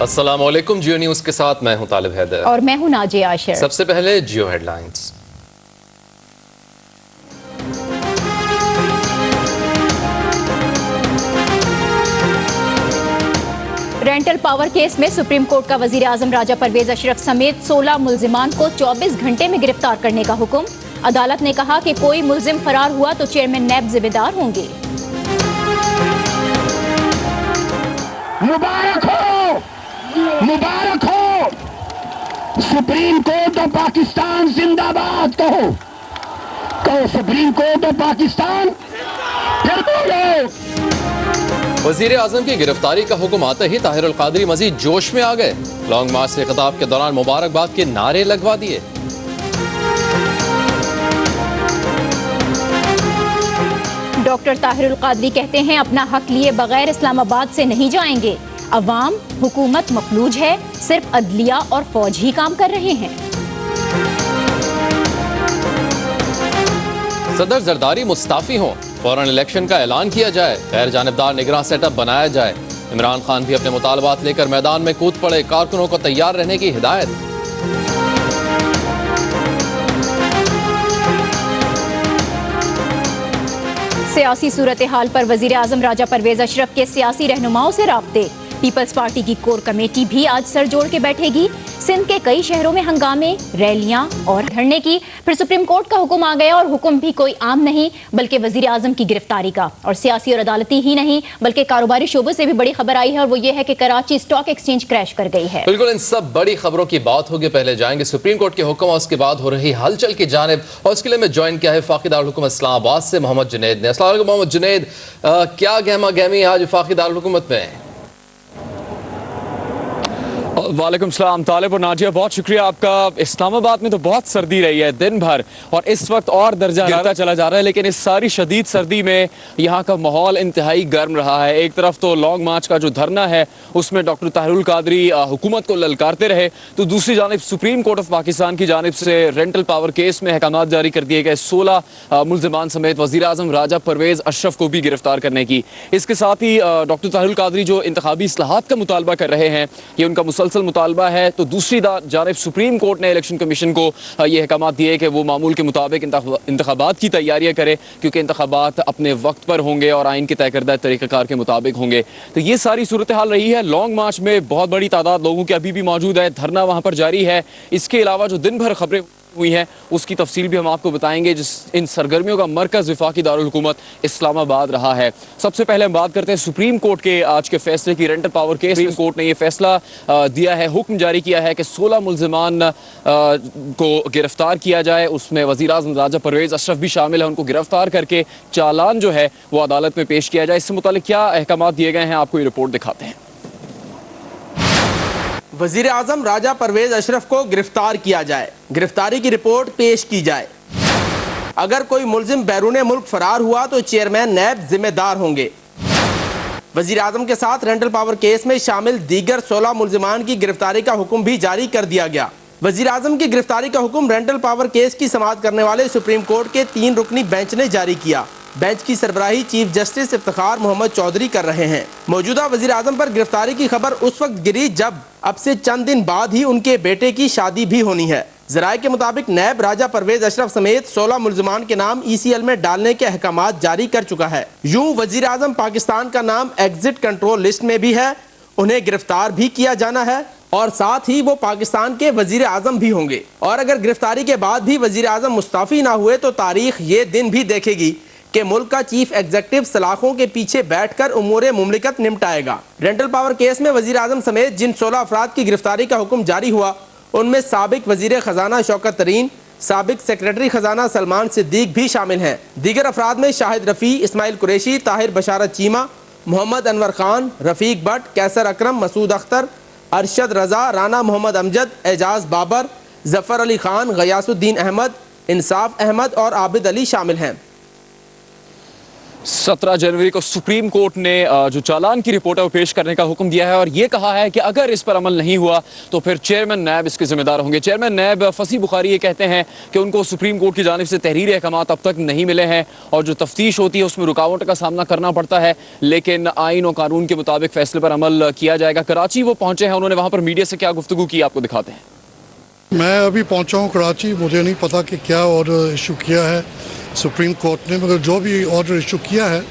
अस्सलाम वालेकुम। जियो न्यूज़ के साथ मैं हूं तालिब हैदर और मैं हूं नाजिया आशिर। सबसे पहले जियो हेडलाइंस। रेंटल पावर केस में सुप्रीम कोर्ट का वजीर आजम राजा परवेज अशरफ समेत 16 मुल्जिमान को 24 घंटे में गिरफ्तार करने का हुक्म। अदालत ने कहा कि कोई मुल्जिम फरार हुआ तो चेयरमैन नैब जिम्मेदार होंगे। मुबारक हो, मुबारक हो। सुप्रीम कोर्ट ऑफ पाकिस्तान जिंदाबाद। कहो सुप्रीम कोर्ट ऑफ पाकिस्तान। फिर बोलो। वजीर आजम की गिरफ्तारी का हुक्म आते ही ताहिर अल कादरी मजीद जोश में आ गए। लॉन्ग मार्च से खिताब के दौरान मुबारकबाद के नारे लगवा दिए। डॉक्टर ताहिर अल कादरी कहते हैं अपना हक लिए बगैर इस्लामाबाद से नहीं जाएंगे। अवाम हुकूमत मफलूज है, सिर्फ अदलिया और फौज ही काम कर रहे हैं। सदर जरदारी मुस्ताफी हों, फौरन इलेक्शन का ऐलान किया जाए, गैर जानिबदार निगरान सेटअप बनाया जाए। इमरान खान भी अपने मुतालबात लेकर मैदान में कूद पड़े, कारकुनों को तैयार रहने की हिदायत। सियासी सूरत हाल पर वजीर आजम राजा परवेज अशरफ के सियासी रहनुमाओं से राब्ते। पीपल्स पार्टी की कोर कमेटी भी आज सर जोड़ के बैठेगी। सिंध के कई शहरों में हंगामे, रैलियां और धरने की। फिर सुप्रीम कोर्ट का हुक्म आ गया और हुक्म भी कोई आम नहीं बल्कि वजीर आजम की गिरफ्तारी का। और सियासी और अदालती ही नहीं बल्कि कारोबारी शोबों से भी बड़ी खबर आई है और वो ये है कि कराची स्टॉक एक्सचेंज क्रैश कर गई है। बिल्कुल, इन सब बड़ी खबरों की बात होगी। पहले जाएंगे सुप्रीम कोर्ट के हुक्म और उसके बाद हो रही हलचल की जानिब। और उसके लिए मैं ज्वाइन किया है वफाकी दारुल हुकूमत इस्लामाबाद से मोहम्मद जुनैद ने। अस्सलाम वालेकुम मोहम्मद जुनैद, क्या गहमा गहमी आज वफाकी दारुल हुकूमत में? वालेकुम सलाम तालिब और नाजिया, बहुत शुक्रिया आपका। इस्लामाबाद में तो बहुत सर्दी रही है दिन भर और इस वक्त और दर्जा गिरता चला जा रहा है, लेकिन इस सारी शदीद सर्दी में यहाँ का माहौल इंतहाई गर्म रहा है। एक तरफ तो लॉन्ग मार्च का जो धरना है उसमें डॉक्टर ताहिर अल कादरी हुकूमत को ललकारते रहे, तो दूसरी जानिब सुप्रीम कोर्ट ऑफ पाकिस्तान की जानिब से रेंटल पावर केस में अहकाम जारी कर दिए गए। 16 मुल्जिमान समेत वज़ीर आज़म राजा परवेज अशरफ को भी गिरफ्तार करने की। इसके साथ ही डॉक्टर ताहिर अल कादरी जो इंतखाबी इस्लाहात का मुतालबा कर रहे हैं, ये उनका मुसलसल मुतालबा है। तो दूसरी जानिब सुप्रीम कोर्ट ने इलेक्शन कमीशन को ये अहकाम दिए कि वो मामूल के मुताबिक इंतखाबात की तैयारियां करे, क्योंकि इंतखाबात अपने वक्त पर होंगे और आइन के तय करदा तरीक़ाकार के मुताबिक होंगे। तो ये सारी सूरत हाल रही है। लॉन्ग मार्च में बहुत बड़ी तादाद लोगों की अभी भी मौजूद है, धरना वहाँ पर जारी है। इसके अलावा जो दिन भर खबरें हुई हैं उसकी तफसील भी हम आपको बताएंगे। जिस इन सरगर्मियों का मरकज़ वफाकी दारुल हुकूमत इस्लामाबाद रहा है। सबसे पहले हम बात करते हैं सुप्रीम कोर्ट के आज के फैसले की। Rental power case supreme court ने यह फैसला दिया है, हुक्म जारी किया है कि 16 मुल्जिमान को गिरफ्तार किया जाए। उसमें वज़ीर आज़म राजा परवेज अशरफ भी शामिल है। उनको गिरफ्तार करके चालान जो है वो अदालत में पेश किया जाए। इससे मुताल्लिक़ क्या अहकाम दिए गए हैं आपको ये रिपोर्ट दिखाते हैं। वजीर आजम राजा परवेज अशरफ को गिरफ्तार किया जाए, गिरफ्तारी की रिपोर्ट पेश की जाए। अगर कोई मुल्जिम बैरून मुल्क फरार हुआ तो चेयरमैन नैब जिम्मेदार होंगे। वजीर आजम के साथ रेंटल पावर केस में शामिल दीगर 16 मुल्जिमान की गिरफ्तारी का हुक्म भी जारी कर दिया गया। वजीर आजम की गिरफ्तारी का हुक्म रेंटल पावर केस की समाअत करने वाले सुप्रीम कोर्ट के 3 रुकनी बेंच ने जारी किया। बेंच की सरबराही चीफ जस्टिस इफ्तिखार मोहम्मद चौधरी कर रहे हैं। मौजूदा वजीर आजम पर गिरफ्तारी की खबर उस वक्त गिरी जब अब से चंद दिन बाद ही उनके बेटे की शादी भी होनी है। जराये के मुताबिक नैब राजा परवेज अशरफ समेत 16 मुल्जिमान के नाम ECL में डालने के अहकामात जारी कर चुका है। यूं वजीर आजम पाकिस्तान का नाम एग्जिट कंट्रोल लिस्ट में भी है, उन्हें गिरफ्तार भी किया जाना है और साथ ही वो पाकिस्तान के वजीर आजम भी होंगे। और अगर गिरफ्तारी के बाद भी वजीर आजम मुस्ताफी ना हुए तो तारीख ये दिन भी देखेगी कि मुल्क का चीफ एग्जीक्यूटिव सलाखों के पीछे बैठकर उमूरे मुमलिकत निपटाएगा। रेंटल पावर केस में वजीर आजम समेत जिन 16 अफराद की गिरफ्तारी का हुक्म जारी हुआ उनमें साबिक वजीर खजाना शौकत तरीन, साबिक सेक्रेटरी खजाना सलमान सिद्दीक भी शामिल हैं। दीगर अफराद में शाहिद रफ़ी, इस्माइल कुरैशी, ताहिर बशारत चीमा, मोहम्मद अनवर खान, रफ़ीक भट्ट, कैसर अकरम, मसूद अख्तर, अरशद रजा, राना मोहम्मद अमजद, एजाज बाबर, जफ़र अली खान, गयासुद्दीन अहमद, इंसाफ अहमद और आबिद अली शामिल हैं। 17 जनवरी को सुप्रीम कोर्ट ने जो चालान की रिपोर्ट है वो पेश करने का हुक्म दिया है और ये कहा है कि अगर इस पर अमल नहीं हुआ तो फिर चेयरमैन नैब इसके जिम्मेदार होंगे। चेयरमैन नैब फसी बुखारी ये कहते हैं कि उनको सुप्रीम कोर्ट की जानिब से तहरीरी अहकामात अब तक नहीं मिले हैं और जो तफ्तीश होती है उसमें रुकावट का सामना करना पड़ता है, लेकिन आइन और कानून के मुताबिक फैसले पर अमल किया जाएगा। कराची वो पहुंचे हैं, उन्होंने वहां पर मीडिया से क्या गुफ्तगू की आपको दिखाते हैं। मैं अभी पहुंचा हूं कराची, मुझे नहीं पता कि क्या ऑर्डर इशू किया है सुप्रीम कोर्ट ने, मगर जो भी ऑर्डर इशू किया है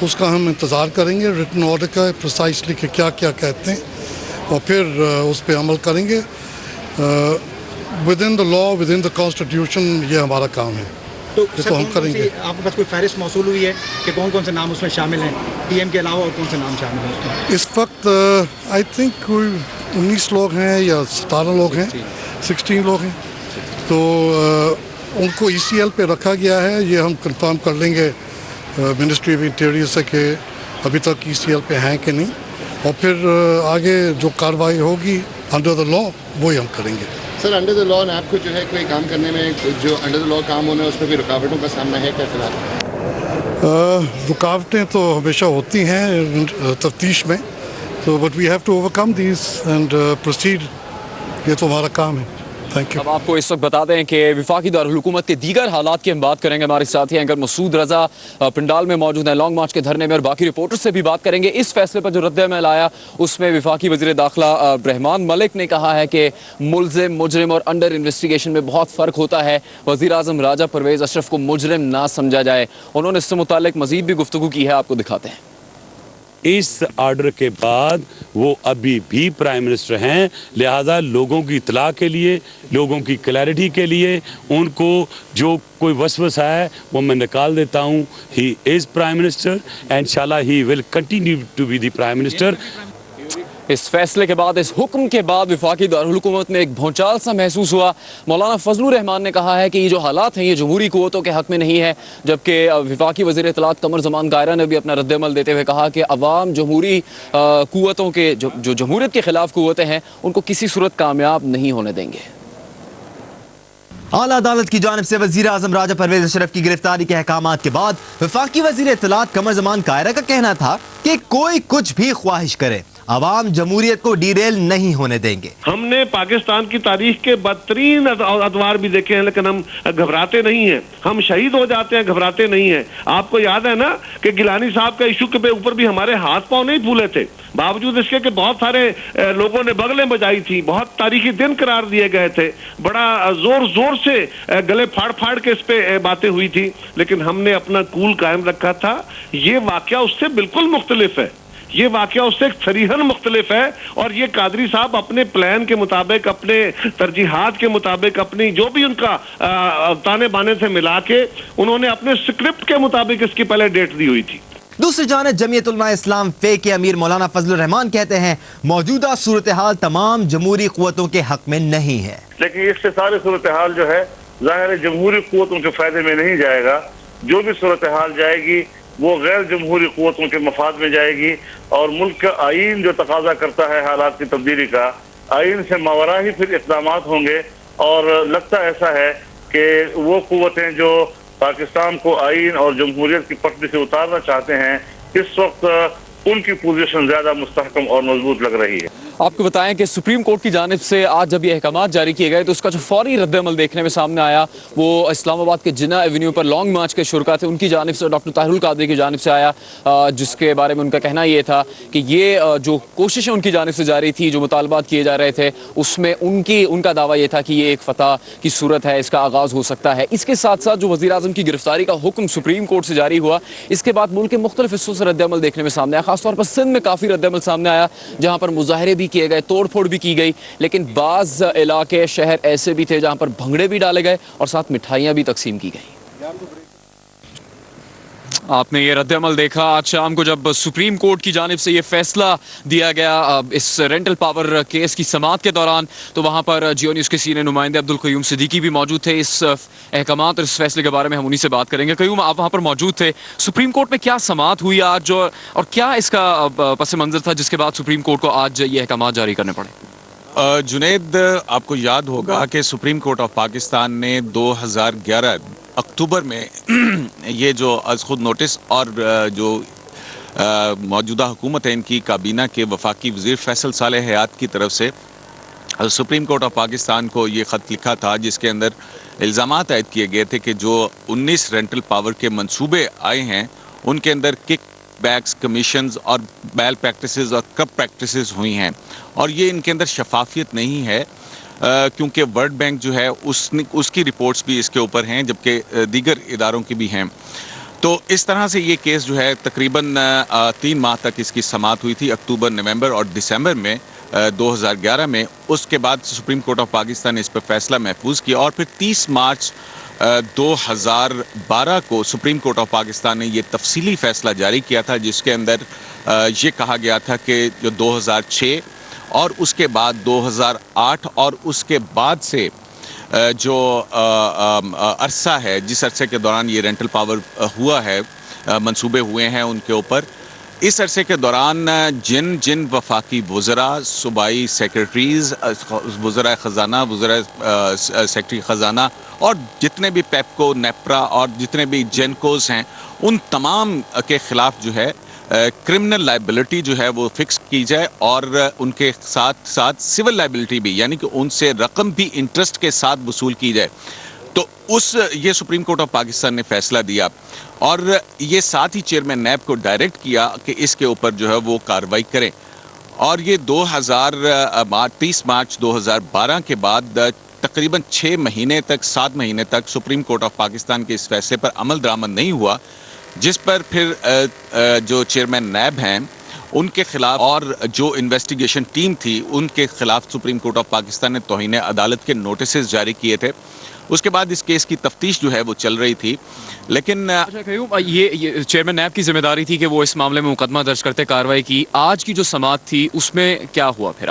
उसका हम इंतज़ार करेंगे रिटन ऑर्डर का, प्रिसाइसली कि क्या क्या कहते हैं, और फिर उस पर अमल करेंगे with in the law, with in the constitution. ये हमारा काम है, तो हम करेंगे। आपके पास कोई फहरिस्त मौसूल हुई है कि कौन कौन से नाम उसमें शामिल हैं, पीएम के अलावा और कौन से नाम शामिल हैं उसमें? इस वक्त आई थिंक कोई 19 लोग हैं या 17 लोग हैं, 16 लोग हैं, तो उनको ECL पे रखा गया है। ये हम कंफर्म कर लेंगे मिनिस्ट्री ऑफ इंटीरियर से कि अभी तक ECL पे हैं कि नहीं, और फिर आगे जो कार्रवाई होगी अंडर द लॉ वही हम करेंगे। सर, अंडर द लॉ आपको जो है कोई काम करने में, जो अंडर द लॉ काम होना है उसमें भी रुकावटों का सामना है क्या फिलहाल? रुकावटें तो हमेशा होती हैं तफ्तीश में, तो but we have to overcome these and proceed. ये तो हमारा काम है। Thank you. अब आपको इस वक्त बता दें कि विफाकी दारुल हुकूमत के दीगर हालात की हम बात करेंगे। हमारे साथी एंकर मसूद रजा पंडाल में मौजूद हैं, लॉन्ग मार्च के धरने में, और बाकी रिपोर्टर्स से भी बात करेंगे। इस फैसले पर जो रद्द-ए-अमल आया उसमें विफाकी वज़ीर दाखिला रहमान मलिक ने कहा है कि मुल्ज़िम, मुजरिम और अंडर इन्वेस्टिगेशन में बहुत फ़र्क होता है। वज़ीर आज़म राजा परवेज़ अशरफ को मुजरिम ना समझा जाए। उन्होंने इससे मुतालिक मज़ीद भी गुफ्तगू की है, आपको दिखाते हैं। इस ऑर्डर के बाद वो अभी भी प्राइम मिनिस्टर हैं, लिहाजा लोगों की इतला के लिए, लोगों की क्लैरिटी के लिए उनको जो कोई वसवसा है वो मैं निकाल देता हूँ। He is prime minister and इंशाल्लाह he will continue to be the prime minister. इस फैसले के बाद, इस हुक्म के बाद विफाकी दारुल हुकूमत में एक भौचाल सा महसूस हुआ। मौलाना फजलुर रहमान ने कहा है कि ये जो हालात हैं ये जमहूरी कुव्वतों के हक में नहीं है, जबकि विफाकी वज़ीर इत्तलात कमर ज़मान कायरा ने भी अपना रद्द-ए-अमल देते हुए कहा कि अवाम जमहूरी कुव्वतों के जो जमहूरियत के खिलाफ कुव्वतें हैं उनको किसी सूरत कामयाब नहीं होने देंगे। आला अदालत की जानिब से वज़ीर आज़म राजा परवेज़ अशरफ की गिरफ्तारी के अहकामात के बाद वफाकी वज़ीर इत्तलात कमर ज़मान कायरा का कहना था कि कोई कुछ भी ख्वाहिश करे, अवाम जमहूरियत को डीरेल नहीं होने देंगे। हमने पाकिस्तान की तारीख के बदतरीन अदवार भी देखे हैं, लेकिन हम घबराते नहीं हैं। हम शहीद हो जाते हैं, घबराते नहीं हैं। आपको याद है ना कि गिलानी साहब का इशू के ऊपर भी हमारे हाथ पांव नहीं फूले थे, बावजूद इसके कि बहुत सारे लोगों ने बगलें बजाई थी, बहुत तारीखी दिन करार दिए गए थे, बड़ा जोर जोर से गले फाड़ फाड़ के इस पे बातें हुई थी, लेकिन हमने अपना कूल कायम रखा था। ये वाकया उससे बिल्कुल मुख्तलिफ है, ये वाकया उससे सरीहन मुख्तलिफ है, और ये कादरी साहब अपने प्लान के मुताबिक, अपने तरजीहात के मुताबिक, अपनी जो भी उनका ताने बाने से मिला के उन्होंने अपने स्क्रिप्ट के मुताबिक इसकी पहले डेट दी हुई थी। दूसरी जानिब जमीयत उलमा इस्लाम फे के अमीर मौलाना फजलुर रहमान कहते हैं मौजूदा सूरत हाल तमाम जमहूरी कुव्वतों के हक में नहीं है, लेकिन इससे सारी सूरत हाल जो है ज़ाहिर जमहूरी कुव्वतों के फायदे में नहीं जाएगा। जो भी सूरत हाल जाएगी वो गैर जमहूरी कुव्वतों के मफाद में जाएगी, और मुल्क का आइन जो तकाजा करता है हालात की तब्दीली का, आइन से मावरा ही फिर इक़दामात होंगे। और लगता ऐसा है कि वो कुव्वतें जो पाकिस्तान को आइन और जमहूरियत की पटरी से उतारना चाहते हैं, इस वक्त उनकी पोजीशन ज्यादा मुस्तहकम और मजबूत लग रही है। आपको बताएं कि सुप्रीम कोर्ट की जानिब से आज जब ये अहकामात जारी किए गए तो उसका जो फौरी रद्द-ए-अमल देखने में सामने आया वो इस्लामाबाद के जिन्ना एवेन्यू पर लॉन्ग मार्च के शुरका थे उनकी जानिब से, डॉक्टर ताहिरुल कादरी की जानिब से आया, जिसके बारे में उनका कहना ये था कि ये जो कोशिशें उनकी जानिब से जारी थी, जो मुतालबात किए जा रहे थे, उसमें उनका दावा ये था कि ये एक फतह की सूरत है, इसका आगाज़ हो सकता है। इसके साथ साथ जो वज़ीर आज़म की गिरफ्तारी का हुक्म सुप्रीम कोर्ट से जारी हुआ, इसके बाद मुल्क के मुख्तलिफ हिस्सों से रद्द-ए-अमल देखने में सामने आया। खासतौर पर सिंध में काफ़ी रद्द-ए-अमल सामने आया, जहाँ पर मुजाहरे भी किए गए, तोड़ फोड़ भी की गई, लेकिन बाज़ इलाके, शहर ऐसे भी थे जहाँ पर भंगड़े भी डाले गए और साथ मिठाइयाँ भी तकसीम की गई। आपने ये रद्द-ए-अमल देखा आज शाम को जब सुप्रीम कोर्ट की जानिब से ये फैसला दिया गया इस रेंटल पावर केस की समाअत के दौरान, तो वहाँ पर जियो न्यूज़ के सीनियर नुमाइंदे अब्दुल क़य्यूम सिद्दीकी भी मौजूद थे। इस अहकामात और इस फैसले के बारे में हम उन्हीं से बात करेंगे। क़य्यूम, आप वहाँ पर मौजूद थे, सुप्रीम कोर्ट में क्या समाअत हुई आज और क्या इसका पस मंज़र था जिसके बाद सुप्रीम कोर्ट को आज ये अहकामात जारी करने पड़े? जुनैद, आपको याद होगा कि सुप्रीम कोर्ट ऑफ पाकिस्तान ने 2011 अक्टूबर में ये जो अज खुद नोटिस और जो मौजूदा हुकूमत है इनकी काबीना के वफाकी वज़ीर फैसल सालेह हयात की तरफ से सुप्रीम कोर्ट ऑफ पाकिस्तान को ये ख़त लिखा था, जिसके अंदर इल्ज़ामात आयद किए गए थे कि जो 19 रेंटल पावर के मंसूबे आए हैं उनके अंदर किक बैक्स, कमीशंस और बैल प्रैक्टिसेस और करप्ट प्रैक्टिसेस हुई हैं और ये इनके अंदर शफाफियत नहीं है, क्योंकि वर्ल्ड बैंक जो है उसकी रिपोर्ट्स भी इसके ऊपर हैं, जबकि दीगर इदारों की भी हैं। तो इस तरह से ये केस जो है तकरीबन 3 माह तक इसकी समाअत हुई थी, अक्टूबर, नवंबर और दिसंबर में 2011 में। उसके बाद सुप्रीम कोर्ट ऑफ पाकिस्तान ने इस पर फैसला महफूज किया और फिर 30 मार्च 2012 को सुप्रीम कोर्ट ऑफ पाकिस्तान ने ये तफसीली फैसला जारी किया था, जिसके अंदर ये कहा गया था कि जो 2006 और उसके बाद 2008 और उसके बाद से जो अरसा है, जिस अरसे के दौरान ये रेंटल पावर हुआ है, मंसूबे हुए हैं उनके ऊपर, इस अरसे के दौरान जिन जिन वफाकी वज़रा, सूबाई सेक्रेटरीज़, वज़रा ख़ज़ाना, वज़रा सेक्रेटरी ख़ज़ाना और जितने भी पेप्को, नेप्रा और जितने भी जेनकोस हैं, उन तमाम के ख़िलाफ़ जो है क्रिमिनल लाइबिलिटी जो है वो फिक्स की जाए और उनके साथ साथ सिविल लाइबिलिटी भी, यानी कि उनसे रकम भी इंटरेस्ट के साथ वसूल की जाए। तो ये सुप्रीम कोर्ट ऑफ पाकिस्तान ने फैसला दिया और ये साथ ही चेयरमैन नैब को डायरेक्ट किया कि इसके ऊपर जो है वो कार्रवाई करें। और ये 30 मार्च 2012 के बाद तकरीबन 6 महीने तक, 7 महीने तक सुप्रीम कोर्ट ऑफ पाकिस्तान के इस फैसले पर अमल दरामद नहीं हुआ, जिस पर फिर जो चेयरमैन नैब हैं उनके खिलाफ और जो इन्वेस्टिगेशन टीम थी उनके खिलाफ सुप्रीम कोर्ट ऑफ पाकिस्तान ने तौहीन अदालत के नोटिसेस जारी किए थे। उसके बाद इस केस की तफ्तीश जो है वो चल रही थी, लेकिन ये चेयरमैन नैब की जिम्मेदारी थी कि वो इस मामले में मुकदमा दर्ज करते, कार्रवाई की। आज की जो समाअत थी उसमें क्या हुआ फिर?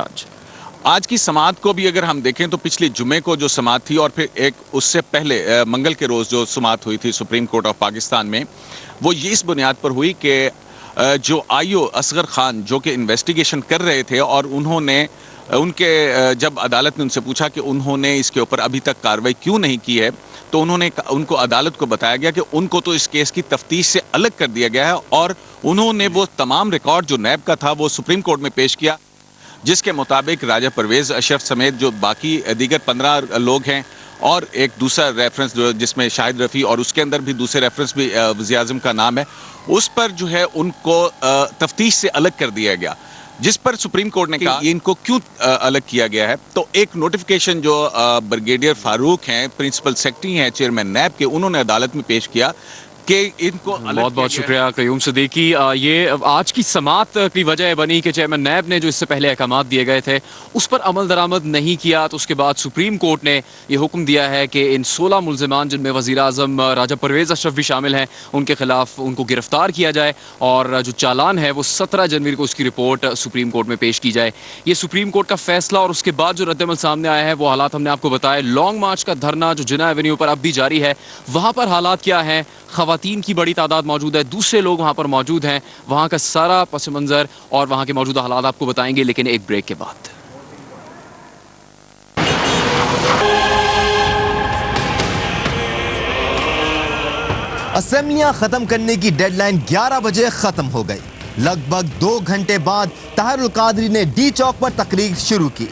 आज की समाअत को भी अगर हम देखें तो पिछले जुमे को जो समाअत थी और फिर एक उससे पहले मंगल के रोज़ जो समाअत हुई थी सुप्रीम कोर्ट ऑफ पाकिस्तान में, वो ये इस बुनियाद पर हुई कि जो आईओ असगर खान जो कि इन्वेस्टिगेशन कर रहे थे और उन्होंने जब अदालत ने उनसे पूछा कि उन्होंने इसके ऊपर अभी तक कार्रवाई क्यों नहीं की है, तो उनको अदालत को बताया गया कि उनको तो इस केस की तफ्तीश से अलग कर दिया गया है और उन्होंने वो तमाम रिकॉर्ड जो नैब का था वो सुप्रीम कोर्ट में पेश किया, जिसके मुताबिक राजा परवेज़ अशरफ समेत जो बाकी दीगर 15 लोग हैं और एक दूसरा रेफरेंस जो जिसमें शाहिद रफ़ी और उसके अंदर भी दूसरे रेफरेंस भी वज़ीर आज़म का नाम है, उस पर जो है उनको तफ्तीश से अलग कर दिया गया, जिस पर सुप्रीम कोर्ट ने कहा इनको क्यों अलग किया गया है। तो एक नोटिफिकेशन जो ब्रिगेडियर फारूक हैं, प्रिंसिपल सेक्रेटरी हैं चेयरमैन नैब के, उन्होंने अदालत में पेश किया कि इनको बहुत बहुत शुक्रिया क़य्यूम सिद्दीकी। ये आज की समाअत की वजह बनी कि चेयरमैन नैब ने जो इससे पहले अहकामात दिए गए थे उस पर अमल दरामद नहीं किया, तो उसके बाद सुप्रीम कोर्ट ने ये हुक्म दिया है कि इन 16 मुल्ज़िमान जिनमें वज़ीर आज़म राजा परवेज़ अशरफ भी शामिल हैं, उनके खिलाफ उनको गिरफ्तार किया जाए और जो चालान है वो 17 जनवरी को उसकी रिपोर्ट सुप्रीम कोर्ट में पेश की जाए। ये सुप्रीम कोर्ट का फैसला और उसके बाद जो रद्दअमल सामने आया है वो हालात हमने आपको बताए। लॉन्ग मार्च का धरना जो जिन्ना एवेन्यू पर अब भी जारी है, वहाँ पर हालात क्या हैं? ख़वातीन की बड़ी तादाद मौजूद है, दूसरे लोग वहाँ पर मौजूद हैं, वहाँ का सारा पस मंज़र और वहाँ के मौजूदा हालात आपको बताएंगे, लेकिन एक ब्रेक के बाद। असेंबलियां खत्म करने की डेडलाइन 11 बजे खत्म हो गई। लगभग 2 घंटे बाद ताहिरुल कादरी ने डी चौक पर तकरीर शुरू की।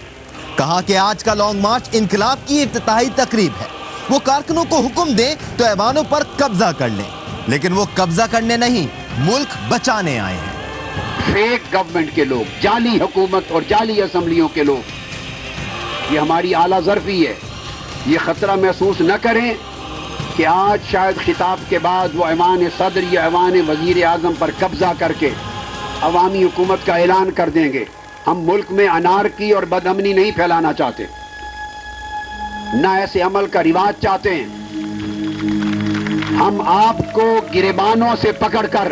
कहा कि आज का लॉन्ग मार्च इनकलाब की इफ्तिताही तकरीब है, वो कारकुनों को हुक्म दें तो ऐवानों पर कब्जा कर लें, लेकिन वो कब्जा करने नहीं, मुल्क बचाने आए हैं। फेक गवर्नमेंट के लोग, जाली हुकूमत और जाली असेंबलियों के लोग, ये हमारी आला ज़र्फी है। ये खतरा महसूस न करें कि आज शायद खिताब के बाद वो ऐवान सदर या ऐवान वजीर आज़म पर कब्जा करके अवामी हुकूमत का ऐलान कर देंगे। हम मुल्क में अनारकी और बदअमनी नहीं फैलाना चाहते, ना ऐसे अमल का रिवाज चाहते हैं। हम आपको गिरेबानों से पकड़कर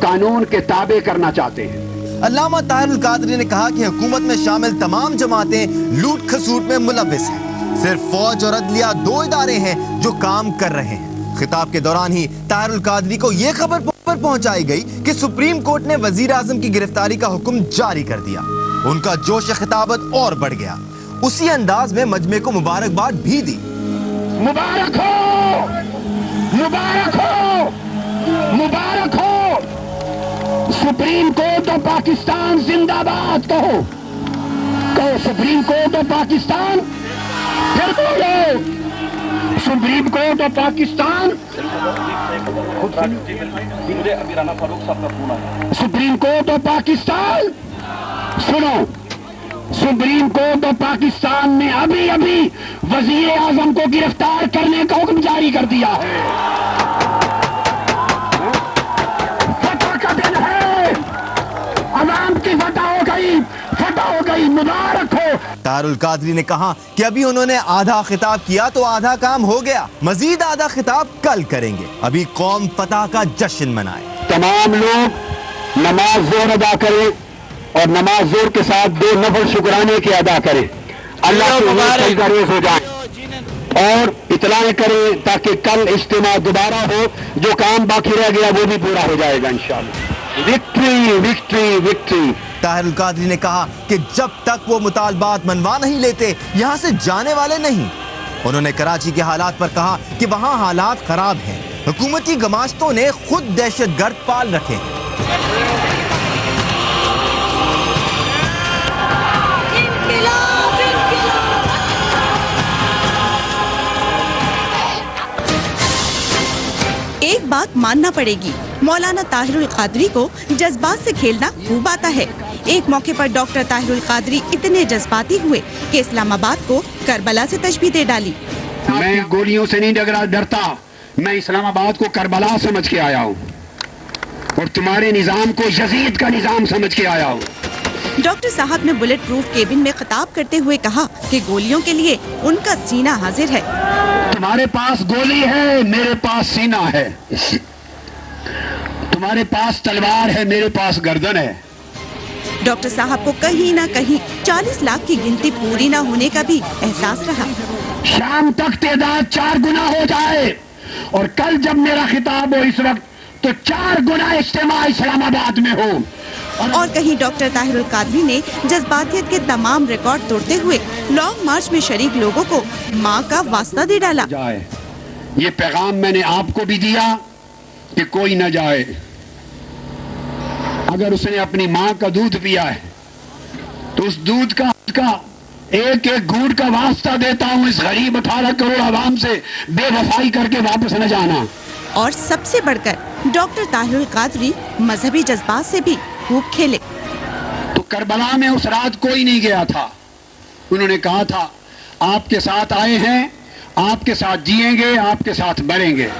कानून के ताबे करना चाहते हैं। अल्लामा ताहिरुल कादरी ने कहा कि हुकूमत में शामिल तमाम जमातें लूट खसूट में मुलविस हैं। सिर्फ फौज और अदलिया 2 इदारे हैं जो काम कर रहे हैं। खिताब के दौरान ही ताहिरुल कादरी को यह खबर पहुंचाई गई कि सुप्रीम कोर्ट ने वजीर आजम की गिरफ्तारी का हुक्म जारी कर दिया। उनका जोश खिताबत और बढ़ गया। उसी अंदाज में मजमे को मुबारकबाद भी दी। मुबारक हो मुबारक हो, मुबारक हो। सुप्रीम कोर्ट ऑफ पाकिस्तान जिंदाबाद कहो, कहो सुप्रीम कोर्ट ऑफ पाकिस्तान, फिर बोलो supreme court of Pakistan. Supreme court of Pakistan, सुनो, सुप्रीम कोर्ट ऑफ पाकिस्तान ने अभी अभी वजीर आजम को गिरफ्तार करने का हुक्म जारी कर दिया है। फतह का दिन है, अवाम की फतह हो गई, फतह हो गई, मुबारक हो। ताहिरुल कादरी ने कहा कि अभी उन्होंने आधा खिताब किया तो आधा काम हो गया, मजीद आधा खिताब कल करेंगे। अभी कौम फतह का जश्न मनाए। तमाम लोग नमाज जोर अदा करें और नमाज जोर के साथ 2 नफल शुक्राने के अदा करें, अल्लाह से गुरेज हो जाए और इतलाएं करें ताकि कल इज्तिमा दोबारा हो, जो काम बाकी रह गया वो भी पूरा हो जाएगा इंशाअल्लाह। Victory victory victory. Tahirul Qadri ने कहा कि जब तक वो मुतालबात मनवा नहीं लेते यहाँ से जाने वाले नहीं। उन्होंने कराची के हालात पर कहा कि वहाँ हालात खराब हैं, हुकूमती गमाश्तों ने खुद दहशतगर्द पाल रखे हैं। एक बात मानना पड़ेगी, मौलाना ताहिरुल कादरी को जज्बात से खेलना खूब आता है। एक मौके पर डॉक्टर ताहिरुल कादरी इतने जज्बाती हुए कि इस्लामाबाद को करबला से तशबीह दे डाली। मैं गोलियों से नहीं डरता, मैं इस्लामाबाद को करबला समझ के आया हूँ और तुम्हारे निजाम को यजीद का निजाम समझ के आया हूँ। डॉक्टर साहब ने बुलेट प्रूफ केबिन में खिताब करते हुए कहा कि गोलियों के लिए उनका सीना हाजिर है। तुम्हारे पास गोली है, मेरे पास सीना है। तुम्हारे पास तलवार है, मेरे पास गर्दन है। डॉक्टर साहब को कहीं ना कहीं 40 लाख की गिनती पूरी ना होने का भी एहसास रहा। शाम तक तादाद 4 गुना हो जाए और कल जब मेरा खिताब हो इस वक्त तो 4 गुना इज्तिमा इस्लामाबाद में हो। और कहीं डॉक्टर ताहिरुल कादरी ने जज्बातियत के तमाम रिकॉर्ड तोड़ते हुए लॉन्ग मार्च में शरीक लोगों को माँ का वास्ता दे डाला। ये पैगाम मैंने आपको भी दिया कि कोई न जाए। अगर उसने अपनी माँ का दूध पिया है तो उस दूध का एक एक घूंट का वास्ता देता हूँ इस गरीब 18 करोड़ आवाम से बेवफाई करके वापस न जाना। और सबसे बढ़कर डॉक्टर ताहिरुल कादरी मजहबी जज्बात से भी खूब खेले। तो करबला में उस रात कोई नहीं गया था। उन्होंने कहा था आपके साथ आए हैं, आपके साथ जिएंगे, आपके साथ मरेंगे।